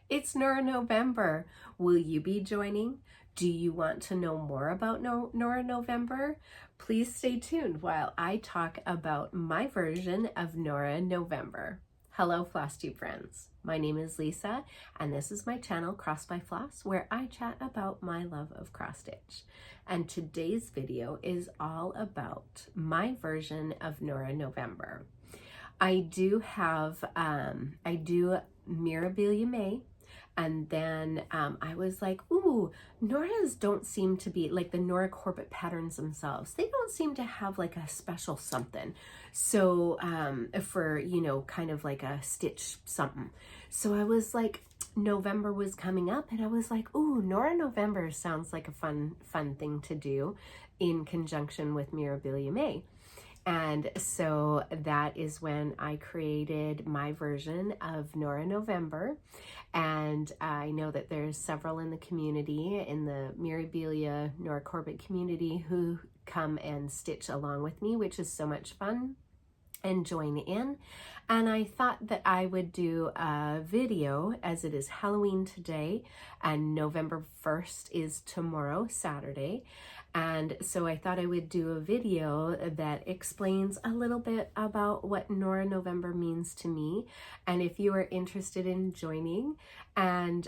It's Nora November. Will you be joining? Do you want to know more about Nora November? Please stay tuned while I talk about my version of Nora November. Hello, Flosstube friends. My name is Lisa, and this is my channel, Cross by Floss, where I chat about my love of cross stitch. And today's video is all about my version of Nora November. I do Mirabilia May, and then I was like, ooh, Nora's don't seem to be like the Nora Corbett patterns themselves. They don't seem to have like a special something. So for, you know, kind of like a stitch something. So I was like, November was coming up and I was like, ooh, Nora November sounds like a fun thing to do in conjunction with Mirabilia May. And so that is when I created my version of Nora November. And I know that there's several in the community, in the Mirabilia Nora Corbett community, who come and stitch along with me, which is so much fun, and join in. And I thought that I would do a video, as it is Halloween today and November 1st is tomorrow, Saturday. And so I thought I would do a video that explains a little bit about what Nora November means to me. And if you are interested in joining, and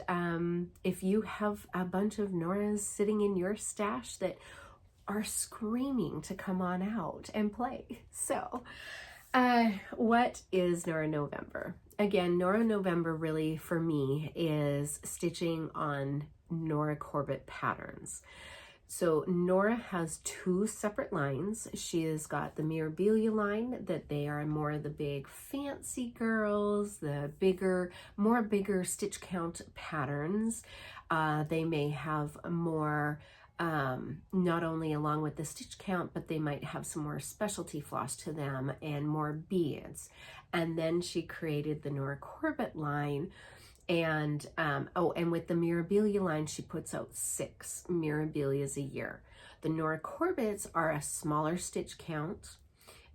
if you have a bunch of Noras sitting in your stash that are screaming to come on out and play. So what is Nora November? Again, Nora November really for me is stitching on Nora Corbett patterns. So Nora has two separate lines. She has got the Mirabilia line, that they are more the big fancy girls, the bigger stitch count patterns. They may have more, not only along with the stitch count, but they might have some more specialty floss to them and more beads. And then she created the Nora Corbett line. And and with the Mirabilia line, she puts out 6 Mirabilias a year. The Nora Corbett's are a smaller stitch count.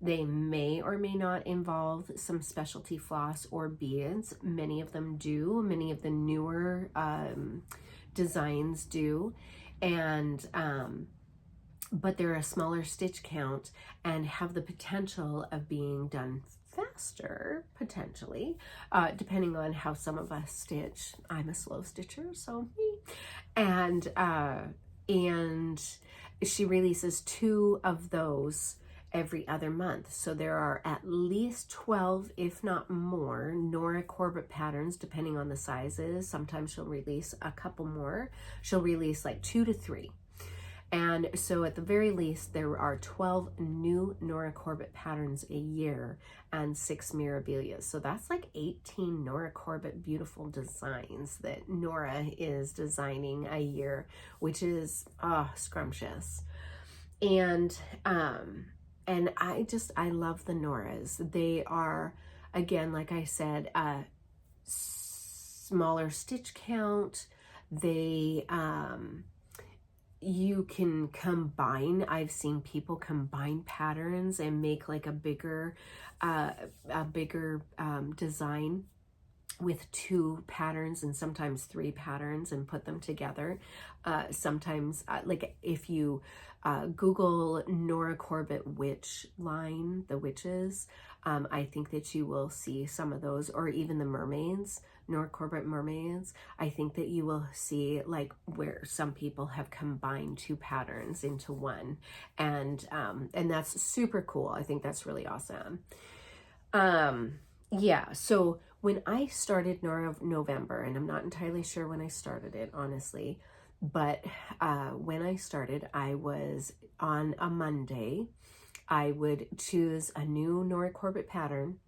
They may or may not involve some specialty floss or beads. Many of them do. Many of the newer designs do. And but they're a smaller stitch count and have the potential of being done faster, potentially, depending on how some of us stitch. I'm a slow stitcher, so and she releases 2 of those every other month. So there are at least 12, if not more, Nora Corbett patterns, depending on the sizes. Sometimes she'll release a couple more. She'll release like 2 to 3. And so at the very least, there are 12 new Nora Corbett patterns a year and 6 Mirabilias. So that's like 18 Nora Corbett beautiful designs that Nora is designing a year, which is scrumptious. And I love the Noras. They are, again, like I said, a smaller stitch count. They, you can combine, I've seen people combine patterns and make like a bigger design with 2 patterns and sometimes 3 patterns and put them together. Sometimes like if you Google Nora Corbett witch line, the witches, I think that you will see some of those, or even the mermaids, Nora Corbett mermaids. I think that you will see like where some people have combined 2 patterns into one, and that's super cool. I think that's really awesome. Yeah, so when I started Nora November, and I'm not entirely sure when I started it, honestly, but when I started, I was on a Monday. I would choose a new Nora Corbett pattern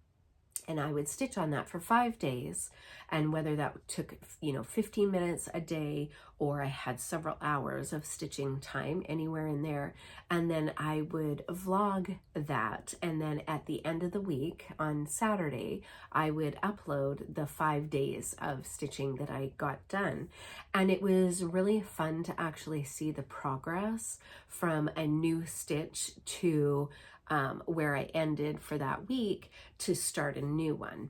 and I would stitch on that for 5 days. And whether that took, 15 minutes a day, or I had several hours of stitching time, anywhere in there. And then I would vlog that. And then at the end of the week on Saturday, I would upload the 5 days of stitching that I got done. And it was really fun to actually see the progress from a new stitch to where I ended for that week to start a new one.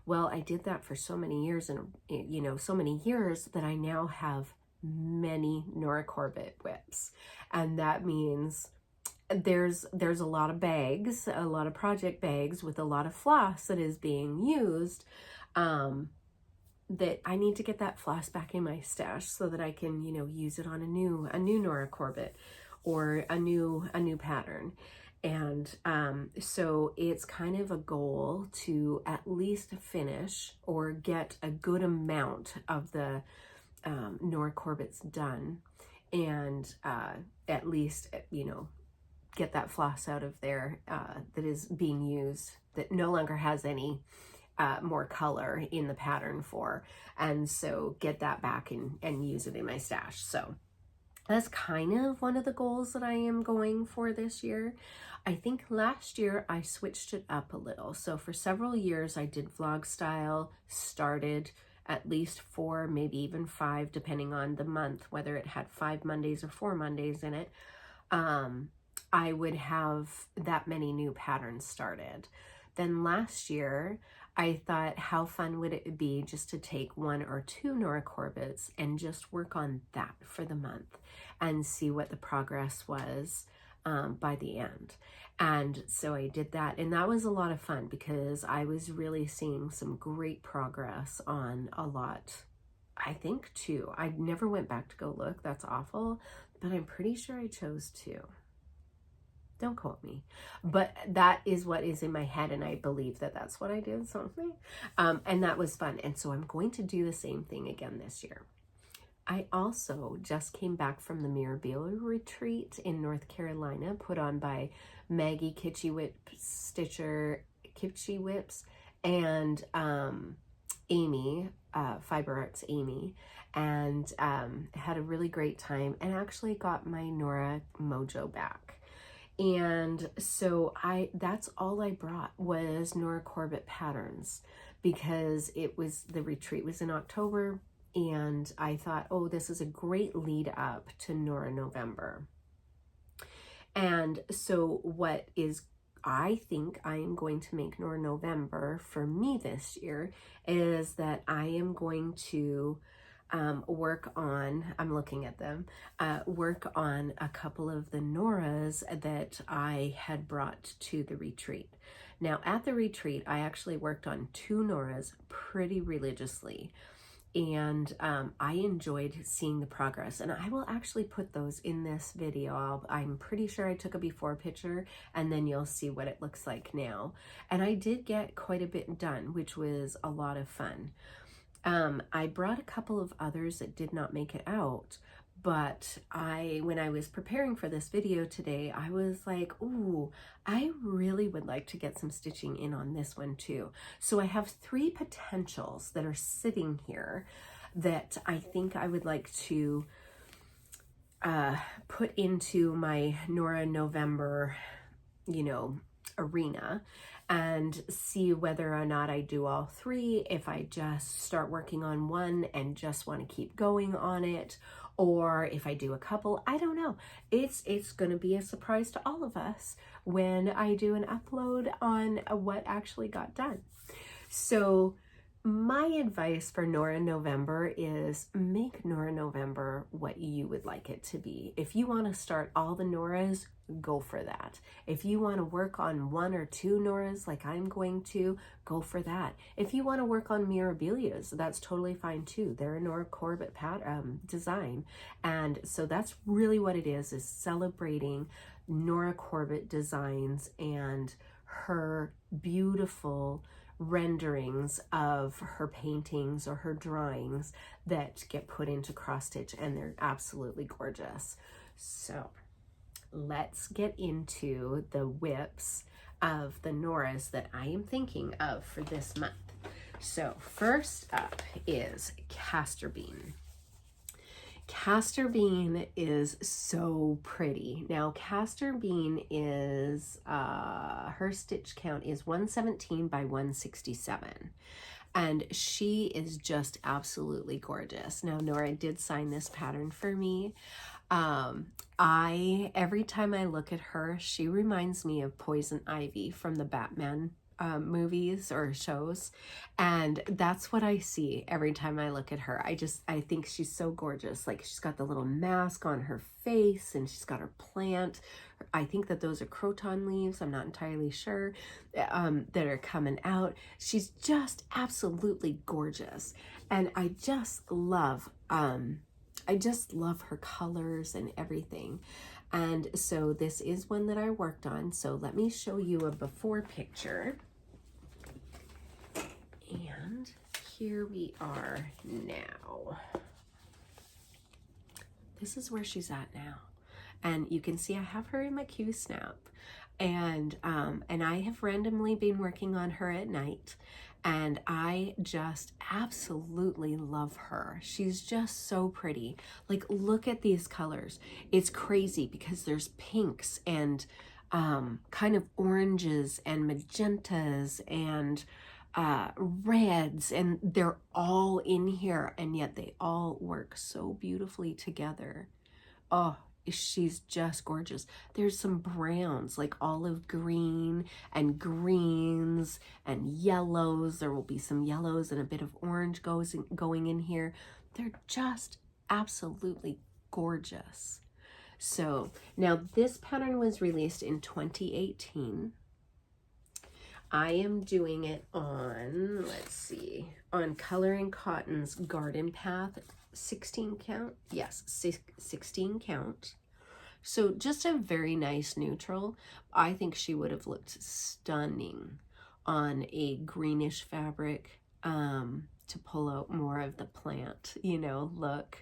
Well, I did that for so many years, and you know, so many years that I now have many Nora Corbett whips. And that means there's a lot of bags, a lot of project bags with a lot of floss that is being used, that I need to get that floss back in my stash so that I can, you know, use it on a new Nora Corbett or a new pattern. And so it's kind of a goal to at least finish or get a good amount of the Nora Corbett's done, and at least, you know, get that floss out of there that is being used, that no longer has any more color in the pattern for, and so get that back and use it in my stash. So that's kind of one of the goals that I am going for this year. I think last year I switched it up a little. So for several years I did vlog style, started at least 4, maybe even 5, depending on the month, whether it had 5 Mondays or 4 Mondays in it. I would have that many new patterns started. Then last year, I thought, how fun would it be just to take 1 or 2 Nora Corbetts and just work on that for the month and see what the progress was by the end. And so I did that, and that was a lot of fun because I was really seeing some great progress on a lot. I think 2. I never went back to go look. That's awful, but I'm pretty sure I chose 2. Don't quote me, but that is what is in my head, and I believe that that's what I did, something. And that was fun, and so I'm going to do the same thing again this year. I also just came back from the Mirabilia retreat in North Carolina, put on by Maggie Kitschy Whip Stitcher, Kitschy Whips, and Amy, Fiber Arts Amy, and had a really great time, and actually got my Nora mojo back. And so that's all I brought was Nora Corbett patterns, because the retreat was in October, and I thought, oh, this is a great lead up to Nora November. And so I think I am going to make Nora November for me this year is that I am going to work on, I'm looking at them, work on a couple of the Noras that I had brought to the retreat. Now at the retreat, I actually worked on 2 Noras pretty religiously, and I enjoyed seeing the progress, and I will actually put those in this video. I'm pretty sure I took a before picture, and then you'll see what it looks like now. And I did get quite a bit done, which was a lot of fun. I brought a couple of others that did not make it out, but when I was preparing for this video today, I was like, ooh, I really would like to get some stitching in on this one too. So I have 3 potentials that are sitting here that I think I would like to put into my Nora November, you know, arena, and see whether or not I do all 3, if I just start working on one and just want to keep going on it, or if I do a couple. I don't know. It's going to be a surprise to all of us when I do an upload on what actually got done. So my advice for Nora November is make Nora November what you would like it to be. If you want to start all the Noras, go for that. If you want to work on 1 or 2 Noras like I'm going to, go for that. If you want to work on Mirabilias, that's totally fine too. They're a Nora Corbett design. And so that's really what it is celebrating Nora Corbett designs and her beautiful renderings of her paintings or her drawings that get put into cross stitch, and they're absolutely gorgeous. So let's get into the whips of the Noras that I am thinking of for this month. So first up is Castor Bean. Castor Bean is so pretty. Now Castor Bean is, her stitch count is 117 by 167. And she is just absolutely gorgeous. Now Nora did sign this pattern for me. Every time I look at her, she reminds me of Poison Ivy from the Batman movies or shows, and that's what I see every time I look at her. I think she's so gorgeous. Like, she's got the little mask on her face, and she's got her plant. I think that those are croton leaves, I'm not entirely sure, that are coming out. She's just absolutely gorgeous, and I just love her colors and everything. And so this is one that I worked on. So let me show you a before picture. And here we are now. This is where she's at now. And you can see I have her in my Q snap. And I have randomly been working on her at night. And I just absolutely love her. She's just so pretty. Like, look at these colors. It's crazy because there's pinks and kind of oranges and magentas and reds, and they're all in here, and yet they all work so beautifully together. Oh, she's just gorgeous. There's some browns, like olive green and greens and yellows. There will be some yellows and a bit of orange going in here. They're just absolutely gorgeous. So now this pattern was released in 2018. I am doing it on, let's see, on Coloring Cotton's Garden Path 16 count. Yes, 16 count. So just a very nice neutral. I think she would have looked stunning on a greenish fabric to pull out more of the plant, you know, look.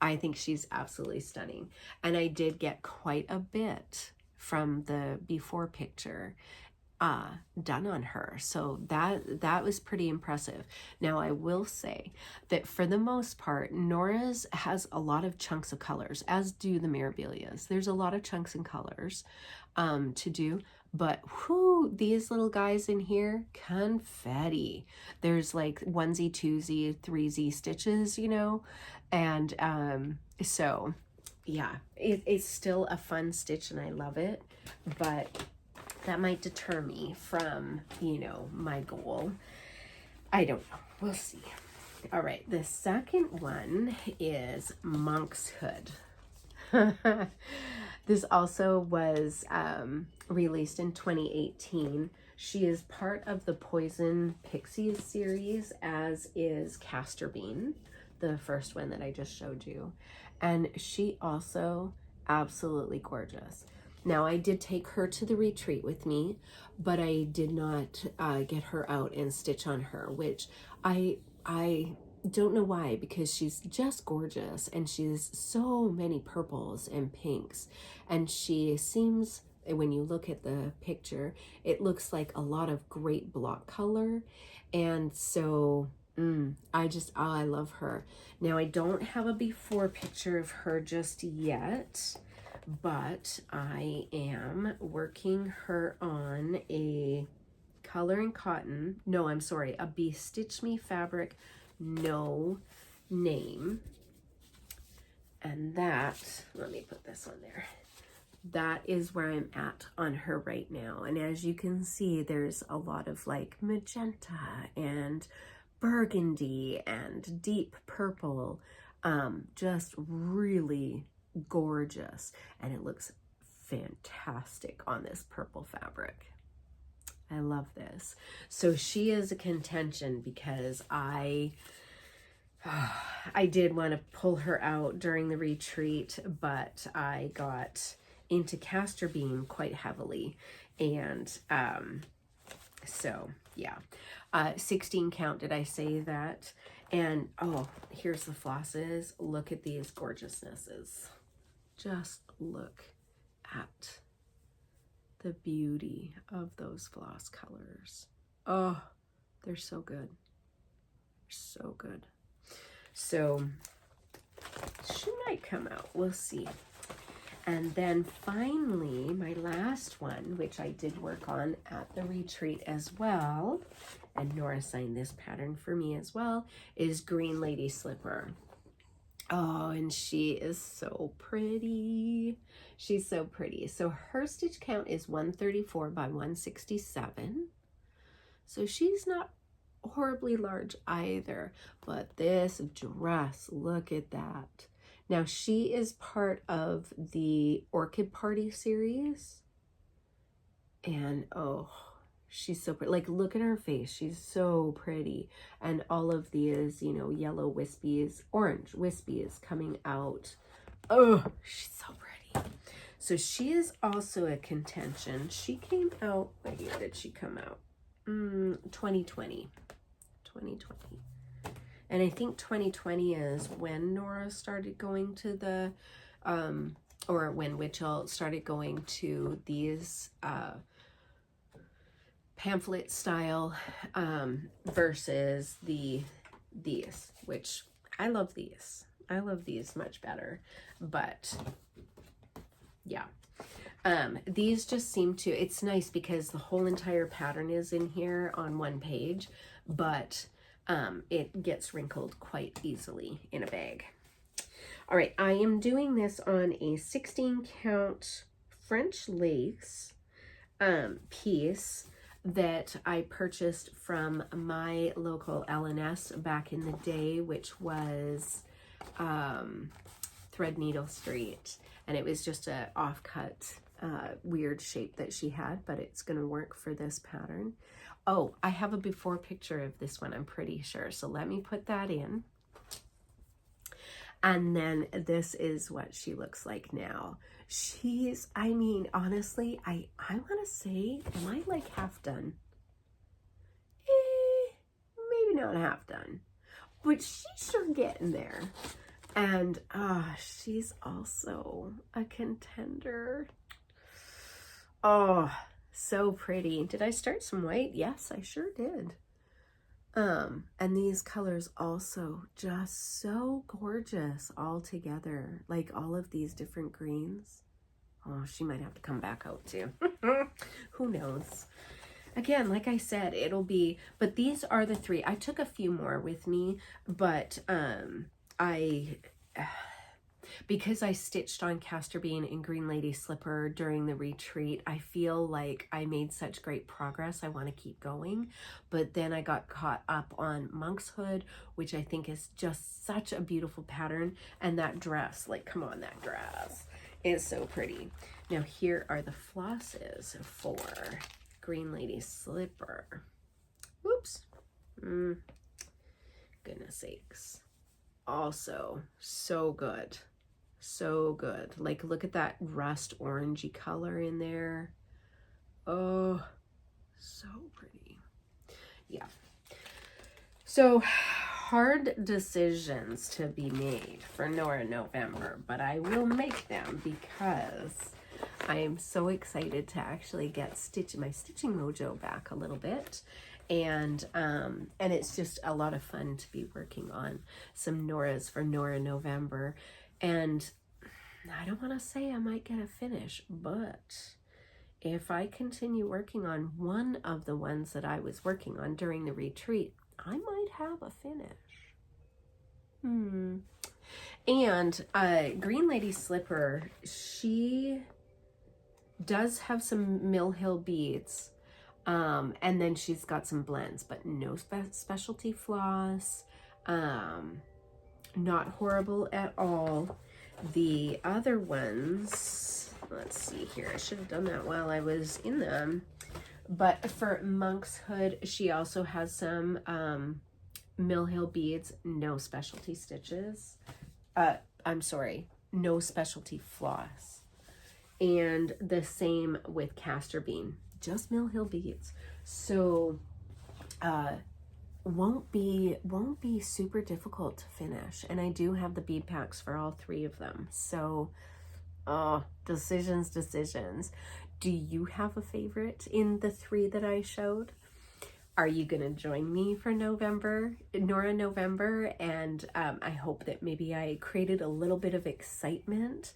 I think she's absolutely stunning. And I did get quite a bit from the before picture done on her, so that was pretty impressive. Now I will say that for the most part, Nora's has a lot of chunks of colors, as do the Mirabilias. There's a lot of chunks and colors to do, but whoo, these little guys in here, confetti. There's like onesie, twosie, threesie stitches, you know, and so yeah, it's still a fun stitch and I love it, but that might deter me from, you know, my goal. I don't know. We'll see. All right. The second one is Monkshood. This also was released in 2018. She is part of the Poison Pixies series, as is Castor Bean, the first one that I just showed you. And she also absolutely gorgeous. Now, I did take her to the retreat with me, but I did not get her out and stitch on her, which I don't know why, because she's just gorgeous and she has so many purples and pinks, and she seems, when you look at the picture, it looks like a lot of great block color, and so I love her. Now, I don't have a before picture of her just yet, but I am working her on a Coloring Cotton, no, I'm sorry, a Be Stitch Me fabric, no name. And that, let me put this on there. That is where I'm at on her right now. And as you can see, there's a lot of like magenta and burgundy and deep purple, just really gorgeous, and it looks fantastic on this purple fabric. I love this. So she is a contention because I did want to pull her out during the retreat, but I got into Castor Bean quite heavily, and so yeah, 16 count, did I say that? And oh, here's the flosses. Look at these gorgeousnesses. Just look at the beauty of those floss colors. Oh, they're so good. So good. So she might come out. We'll see. And then finally, my last one, which I did work on at the retreat as well, and Nora signed this pattern for me as well, is Green Lady Slipper. Oh, and she is so pretty. She's so pretty. So her stitch count is 134 by 167. So she's not horribly large either, but this dress, look at that. Now she is part of the Orchid Party series, and oh, she's so pretty. Like, look at her face, she's so pretty. And all of these, you know, yellow wispies, orange wispies coming out. Oh, she's so pretty. So she is also a contention. She came out, what year did she come out? 2020. And I think 2020 is when Nora started going to the, or when Witchell started going to these pamphlet style versus these, which I love these. I love these much better, but yeah. These just seem to, it's nice because the whole entire pattern is in here on one page, but it gets wrinkled quite easily in a bag. All right, I am doing this on a 16 count French lace piece that I purchased from my local L&S back in the day, which was Threadneedle Street. And it was just a offcut weird shape that she had, but it's gonna work for this pattern. Oh, I have a before picture of this one, I'm pretty sure. So let me put that in. And then this is what she looks like now. She's, I mean, honestly, I want to say, am I like half done? Maybe not half done, but she's sure getting there. And she's also a contender. Oh, so pretty. Did I start some white? Yes, I sure did. And these colors also just so gorgeous all together, like all of these different greens. Oh, she might have to come back out too. Who knows? Again, like I said, it'll be, but these are the three. I took a few more with me, but because I stitched on Castor Bean and Green Lady Slipper during the retreat, I feel like I made such great progress. I want to keep going. But then I got caught up on Monkshood, which I think is just such a beautiful pattern. And that dress, like, come on, that dress is so pretty. Now here are the flosses for Green Lady Slipper. Oops. Goodness sakes. Also so good. So good. Like, look at that rust orangey color in there. Oh, so pretty. Yeah. So hard decisions to be made for Nora November, but I will make them because I am so excited to actually get my stitching mojo back a little bit. And it's just a lot of fun to be working on some Noras for Nora November. And I don't want to say I might get a finish, but if I continue working on one of the ones that I was working on during the retreat, I might have a finish. And Green Lady Slipper, she does have some Mill Hill beads. And then she's got some blends, but no specialty floss, not horrible at all. The other ones, let's see here, I should have done that while I was in them. But for Monkshood, she also has some Mill Hill beads, no specialty stitches. I'm sorry, no specialty floss. And the same with Castor Bean. Just Mill Hill beads. So won't be super difficult to finish. And I do have the bead packs for all three of them. So decisions. Do you have a favorite in the three that I showed? Are you gonna join me for Nora November? And I hope that maybe I created a little bit of excitement.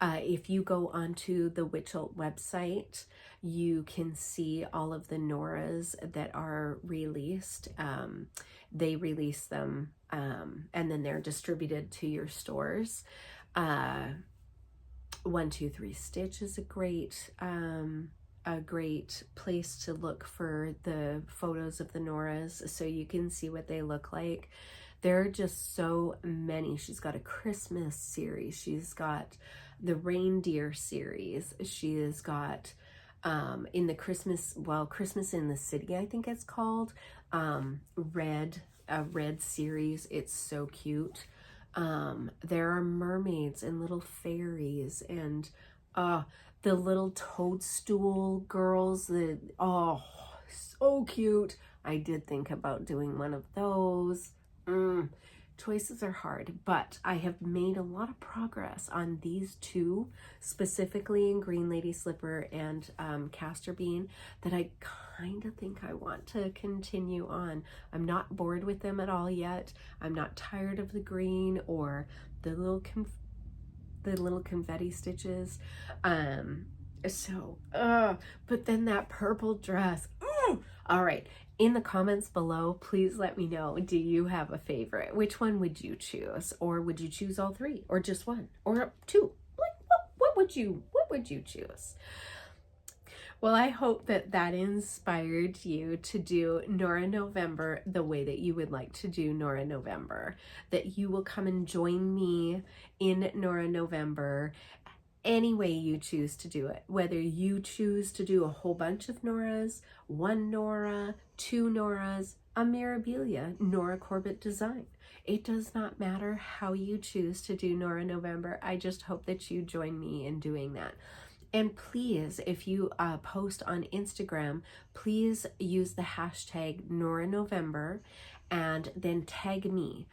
If you go onto the Witchell website, you can see all of the Noras that are released. They release them and then they're distributed to your stores. 1 2 3 Stitch is a great a great place to look for the photos of the Noras so you can see what they look like. There are just so many. She's got a Christmas series. She's got the reindeer series. She has got in the Christmas in the City, I think it's called, red series. It's so cute. There are mermaids and little fairies and the little toadstool girls, so cute. I did think about doing one of those. Choices are hard, but I have made a lot of progress on these two, specifically in Green Lady Slipper and Castor Bean, that I kind of think I want to continue on. I'm not bored with them at all yet. I'm not tired of the green or the little confetti stitches. But then that purple dress. All right. In the comments below, please let me know, do you have a favorite? Which one would you choose? Or would you choose all three? Or just one? Or two? What would you choose? Well, I hope that that inspired you to do Nora November the way that you would like to do Nora November. That you will come and join me in Nora November any way you choose to do it. Whether you choose to do a whole bunch of Noras, one Nora, two Noras, a Mirabilia Nora Corbett design. It does not matter how you choose to do Nora November. I just hope that you join me in doing that. And please, if you post on Instagram, please use the hashtag Nora November and then tag me,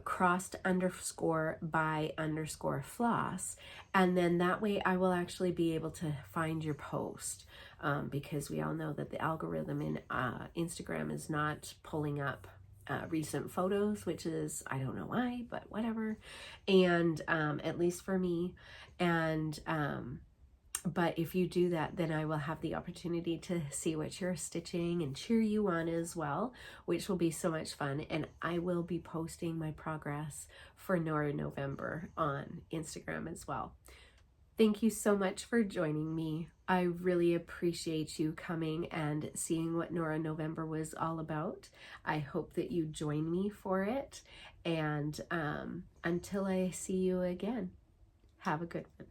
crossed_by_floss, and then that way I will actually be able to find your post, because we all know that the algorithm in Instagram is not pulling up recent photos, which is, I don't know why, but whatever, and at least for me. And but if you do that, then I will have the opportunity to see what you're stitching and cheer you on as well, which will be so much fun. And I will be posting my progress for Nora November on Instagram as well. Thank you so much for joining me. I really appreciate you coming and seeing what Nora November was all about. I hope that you join me for it. And until I see you again, have a good one.